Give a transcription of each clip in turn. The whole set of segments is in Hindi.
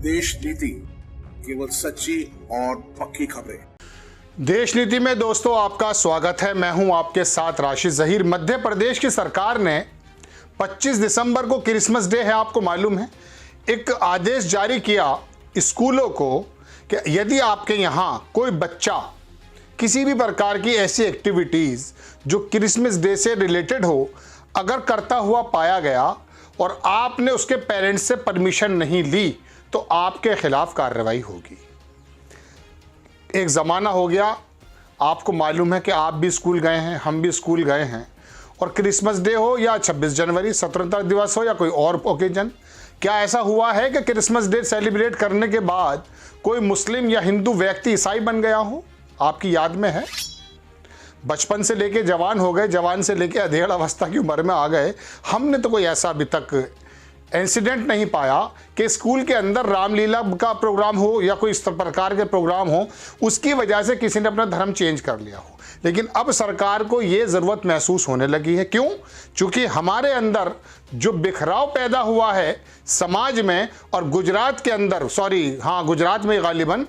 देश नीति, केवल सच्ची और पक्की खबरें। देश नीति में दोस्तों आपका स्वागत है। मैं हूं आपके साथ राशिद जहीर। मध्य प्रदेश की सरकार ने 25 दिसंबर को क्रिसमस डे है, आपको मालूम है, एक आदेश जारी किया स्कूलों को कि यदि आपके यहां कोई बच्चा किसी भी प्रकार की ऐसी एक्टिविटीज जो क्रिसमस डे से रिलेटेड हो अगर करता हुआ पाया गया और आपने उसके पेरेंट्स से परमिशन नहीं ली तो आपके खिलाफ कार्रवाई होगी। एक ज़माना हो गया, आपको मालूम है कि आप भी स्कूल गए हैं, हम भी स्कूल गए हैं, और क्रिसमस डे हो या 26 जनवरी स्वतंत्रता दिवस हो या कोई और ओकेजन, क्या ऐसा हुआ है कि क्रिसमस डे सेलिब्रेट करने के बाद कोई मुस्लिम या हिंदू व्यक्ति ईसाई बन गया हो? आपकी याद में है? बचपन से लेके जवान हो गए, जवान से लेके अधेड़ अवस्था की उम्र में आ गए, हमने तो कोई ऐसा अभी तक इंसिडेंट नहीं पाया कि स्कूल के अंदर रामलीला का प्रोग्राम हो या कोई इस प्रकार के प्रोग्राम हो उसकी वजह से किसी ने अपना धर्म चेंज कर लिया हो। लेकिन अब सरकार को ये ज़रूरत महसूस होने लगी है। क्यों? क्योंकि हमारे अंदर जो बिखराव पैदा हुआ है समाज में, और गुजरात के अंदर, गुजरात में गालिबन,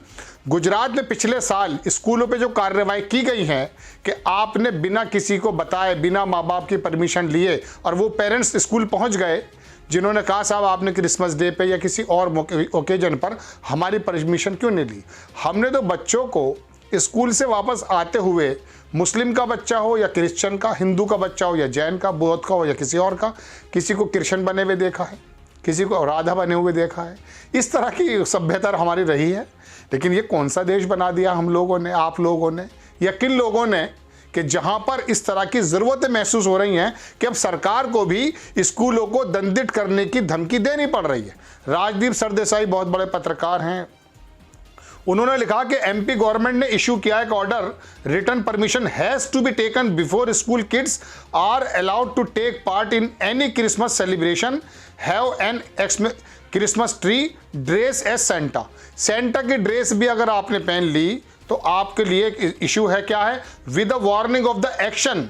गुजरात में पिछले साल स्कूलों पे जो कार्रवाई की गई है कि आपने बिना किसी को बताए, बिना माँ बाप की परमिशन लिए, और वो पेरेंट्स स्कूल पहुंच गए जिन्होंने कहा साहब आपने क्रिसमस डे पे या किसी और ओकेजन पर हमारी परमिशन क्यों नहीं ली। हमने तो बच्चों को स्कूल से वापस आते हुए मुस्लिम का बच्चा हो या क्रिश्चियन का, हिंदू का बच्चा हो या जैन का, बौद्ध का हो या किसी और का, किसी को कृष्ण बने हुए देखा है, किसी को राधा बने हुए देखा है। इस तरह की सभ्यता हमारी रही है। लेकिन ये कौन सा देश बना दिया हम लोगों ने, आप लोगों ने, या किन लोगों ने, कि जहां पर इस तरह की ज़रूरतें महसूस हो रही हैं कि अब सरकार को भी स्कूलों को दंडित करने की धमकी देनी पड़ रही है। राजदीप सरदेसाई बहुत बड़े पत्रकार हैं, उन्होंने लिखा कि एमपी गवर्नमेंट ने इशू किया एक order, return permission has to be taken before school kids are allowed to take part in any Christmas celebration, have an Christmas tree, dress as Santa. Santa की ड्रेस भी अगर आपने पहन ली तो आपके लिए एक इशू है। क्या है? With the warning of the action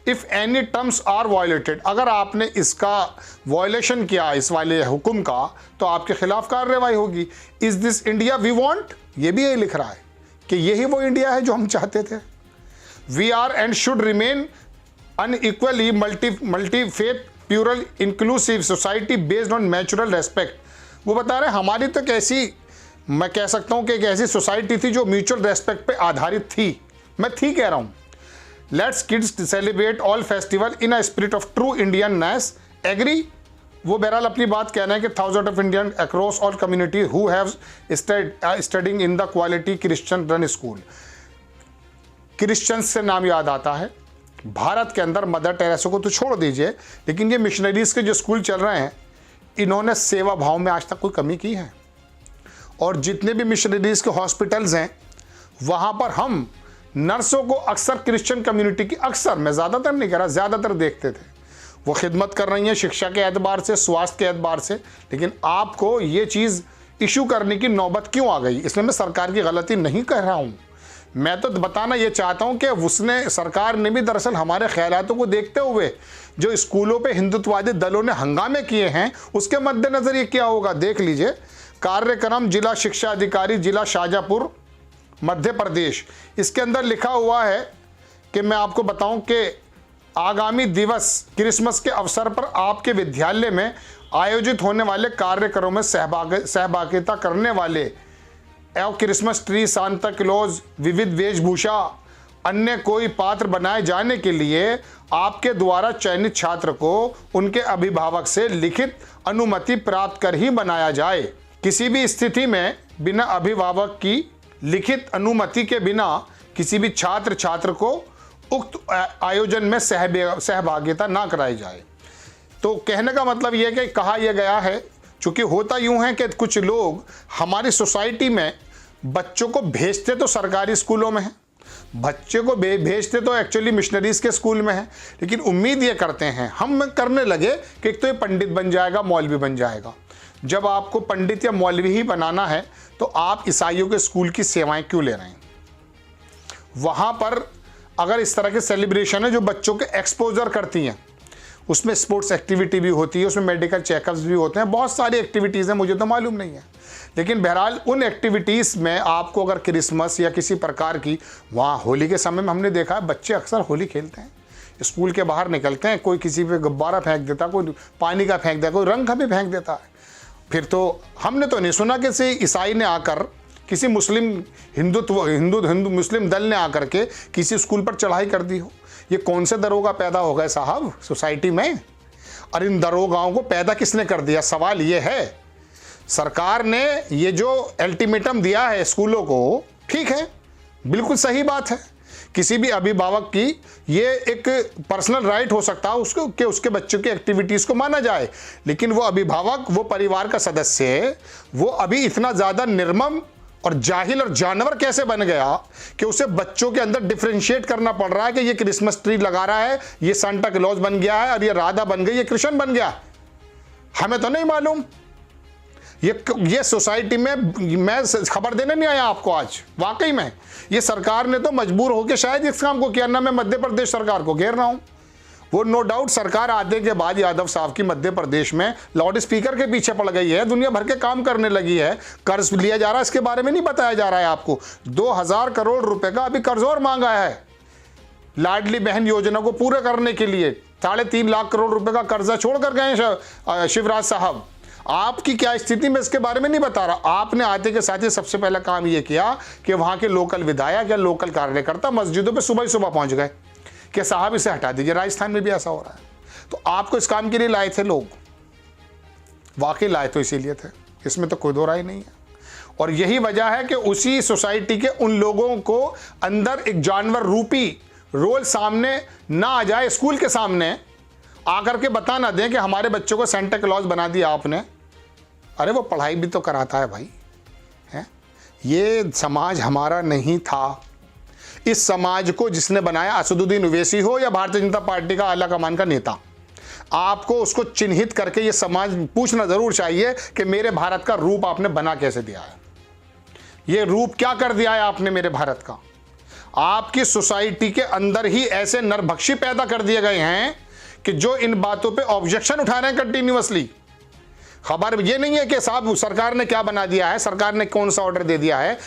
if any terms are violated. अगर आपने इसका वायलेशन किया, इस वाले हुक्म का, तो आपके खिलाफ कार्रवाई होगी। Is this India we want? ये भी यही लिख रहा है कि यही वो इंडिया है जो हम चाहते थे। We are and should remain unequally multi faith plural inclusive society based on natural respect. वो बता रहे हमारी तो कैसी, मैं कह सकता हूं कि एक ऐसी सोसाइटी थी जो म्यूचुअल रेस्पेक्ट पे आधारित थी। मैं ठीक कह रहा हूं। Let's kids celebrate all festival in a spirit of true Indianness. Agree? वो बहरहाल अपनी बात कहना है कि thousand of Indian across all community who have studying in the quality Christian run school. Christians से नाम याद आता है। भारत के अंदर मदर टेरेसा को तो छोड़ दीजिए, लेकिन ये मिशनरीज के जो स्कूल चल रहे हैं इन्होंने सेवा भाव में आज तक कोई कमी की है। और जितने भी मिशनरीज के हॉस्पिटल्स हैं वहाँ पर हम नर्सों को अक्सर क्रिश्चियन कम्युनिटी की, अक्सर, मैं ज़्यादातर नहीं कह रहा, ज़्यादातर देखते थे। वो खिदमत कर रही हैं शिक्षा के एतबार से, स्वास्थ्य के एतबार से। लेकिन आपको ये चीज़ इशू करने की नौबत क्यों आ गई? इसमें मैं सरकार की गलती नहीं कह रहा हूँ, मैं तो बताना ये चाहता हूँ कि उसने, सरकार ने भी दरअसल हमारे ख्यालातों को देखते हुए जो स्कूलों पे हिंदुत्ववादी दलों ने हंगामे किए हैं उसके मद्देनज़र ये क्या होगा देख लीजिए। कार्यक्रम जिला शिक्षा अधिकारी, जिला शाजापुर, मध्य प्रदेश। इसके अंदर लिखा हुआ है कि मैं आपको बताऊं कि आगामी दिवस क्रिसमस के अवसर पर आपके विद्यालय में आयोजित होने वाले कार्यक्रमों में सहभागिता करने वाले एवं क्रिसमस ट्री, सांता क्लॉज, विविध वेशभूषा, अन्य कोई पात्र बनाए जाने के लिए आपके द्वारा चयनित छात्र को उनके अभिभावक से लिखित अनुमति प्राप्त कर ही बनाया जाए। किसी भी स्थिति में बिना अभिभावक की लिखित अनुमति के बिना किसी भी छात्र को उक्त आयोजन में सहभागिता ना कराई जाए। तो कहने का मतलब यह कि कहा यह गया है, चूंकि होता यूं है कि कुछ लोग हमारी सोसाइटी में बच्चों को भेजते तो सरकारी स्कूलों में हैं, बच्चे को भेजते तो एक्चुअली मिशनरीज के स्कूल में है, लेकिन उम्मीद ये करते हैं, हम करने लगे कि एक तो ये पंडित बन जाएगा, मौलवी बन जाएगा। जब आपको पंडित या मौलवी ही बनाना है तो आप ईसाइयों के स्कूल की सेवाएं क्यों ले रहे हैं? वहाँ पर अगर इस तरह के सेलिब्रेशन है जो बच्चों के एक्सपोजर करती हैं, उसमें स्पोर्ट्स एक्टिविटी भी होती है, उसमें मेडिकल चेकअप्स भी होते हैं, बहुत सारी एक्टिविटीज़ हैं, मुझे तो मालूम नहीं है। लेकिन बहरहाल उन एक्टिविटीज़ में आपको अगर क्रिसमस या किसी प्रकार की, वहाँ होली के समय में हमने देखा है बच्चे अक्सर होली खेलते हैं, स्कूल के बाहर निकलते हैं, कोई किसी पे गुब्बारा फेंक देता, कोई पानी का फेंक देता, कोई रंग का भी फेंक देता है। फिर तो हमने तो नहीं सुना कि किसी ईसाई ने आकर, किसी मुस्लिम हिंदू मुस्लिम दल ने आकर के किसी स्कूल पर चढ़ाई कर दी हो। ये कौन से दरोगा पैदा हो गए साहब सोसाइटी में, और इन दरोगाओं को पैदा किसने कर दिया? सवाल ये है। सरकार ने ये जो अल्टीमेटम दिया है स्कूलों को, ठीक है, बिल्कुल सही बात है। किसी भी अभिभावक की ये एक पर्सनल राइट हो सकता है उसको कि उसके बच्चों की एक्टिविटीज़ को माना जाए, लेकिन वो अभिभावक, वो परिवार का सदस्य, वो अभी इतना ज़्यादा निर्मम और जाहिल और जानवर कैसे बन गया कि उसे बच्चों के अंदर डिफरेंशिएट करना पड़ रहा है कि ये क्रिसमस ट्री लगा रहा है, ये सांता क्लॉज बन गया है, और ये राधा बन गई, ये कृष्ण बन गया। हमें तो नहीं मालूम। ये सोसाइटी में मैं खबर देने नहीं आया आपको आज, वाकई में ये सरकार ने तो मजबूर होकर शायद इस काम को किया, ना मैं मध्य प्रदेश सरकार को घेर रहा हूं। वो नो डाउट सरकार आने के बाद यादव साहब की मध्य प्रदेश में लाउड स्पीकर के पीछे पड़ गई है, दुनिया भर के काम करने लगी है, कर्ज लिया जा रहा है, इसके बारे में नहीं बताया जा रहा है आपको। 2000 करोड़ रुपए का अभी कर्ज और मांगा है लाडली बहन योजना को पूरा करने के लिए। 3.5 लाख करोड़ रुपए का कर्जा छोड़ कर गए शिवराज साहब। आपकी क्या स्थिति में इसके बारे में नहीं बता रहा। आपने आते के साथ ही सबसे पहला काम यह किया कि वहां के लोकल विधायक या लोकल कार्यकर्ता मस्जिदों पे सुबह ही सुबह पहुंच गए कि साहब इसे हटा दीजिए। राजस्थान में भी ऐसा हो रहा है। तो आपको इस काम के लिए लाए थे लोग, वाकई लाए तो इसीलिए थे, इसमें तो कोई दो राय नहीं है। और यही वजह है कि उसी सोसाइटी के उन लोगों को अंदर एक जानवर रूपी रोल सामने ना आ जाए, स्कूल के सामने आकर के बता ना दें कि हमारे बच्चों को सेंटा क्लॉज बना दिया आपने। अरे वो पढ़ाई भी तो कराता है भाई, है? ये समाज हमारा नहीं था। इस समाज को जिसने बनाया, असदुद्दीन ओवैसी हो या भारतीय जनता पार्टी का आला कमान का नेता, आपको उसको चिन्हित करके ये समाज पूछना जरूर चाहिए कि मेरे भारत का रूप आपने बना कैसे दिया है, ये रूप क्या कर दिया है आपने मेरे भारत का। आपकी सोसाइटी के अंदर ही ऐसे नरभक्षी पैदा कर दिए गए हैं कि जो इन बातों पे ऑब्जेक्शन उठा रहे हैं कंटिन्यूअसली। खबर ये नहीं है कि साहब सरकार ने क्या बना दिया है, सरकार ने कौन सा ऑर्डर दे दिया है।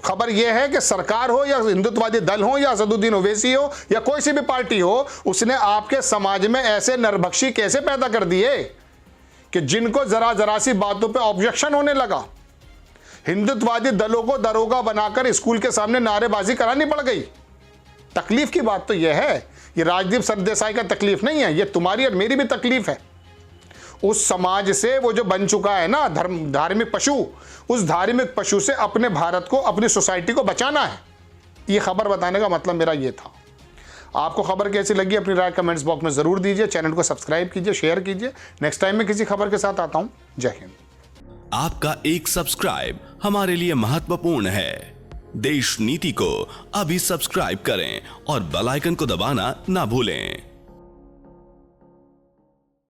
खबर यह है कि सरकार हो या हिंदुत्ववादी दल हो या असदुद्दीन ओवैसी हो या कोई सी भी पार्टी हो, उसने आपके समाज में ऐसे नरभक्षी कैसे पैदा कर दिए कि जिनको जरा जरा सी बातों पे ऑब्जेक्शन होने लगा। हिंदुत्ववादी दलों को दरोगा बनाकर स्कूल के सामने नारेबाजी करानी पड़ गई। तकलीफ की बात तो यह है, ये राजदीप सरदेसाई का तकलीफ नहीं है, ये तुम्हारी और मेरी भी तकलीफ है। उस समाज से वो जो बन चुका है ना धार्मिक पशु, उस धार्मिक पशु से अपने भारत को, अपनी सोसाइटी को बचाना है। ये खबर बताने का मतलब मेरा ये था। आपको खबर कैसी लगी अपनी राय कमेंट्स बॉक्स में जरूर दीजिए। चैनल को सब्सक्राइब कीजिए, शेयर कीजिए। नेक्स्ट टाइम मैं किसी खबर के साथ आता हूं। जय हिंद। आपका एक सब्सक्राइब हमारे लिए महत्वपूर्ण है। देश नीति को अभी सब्सक्राइब करें और बेल आइकन को दबाना ना भूलें।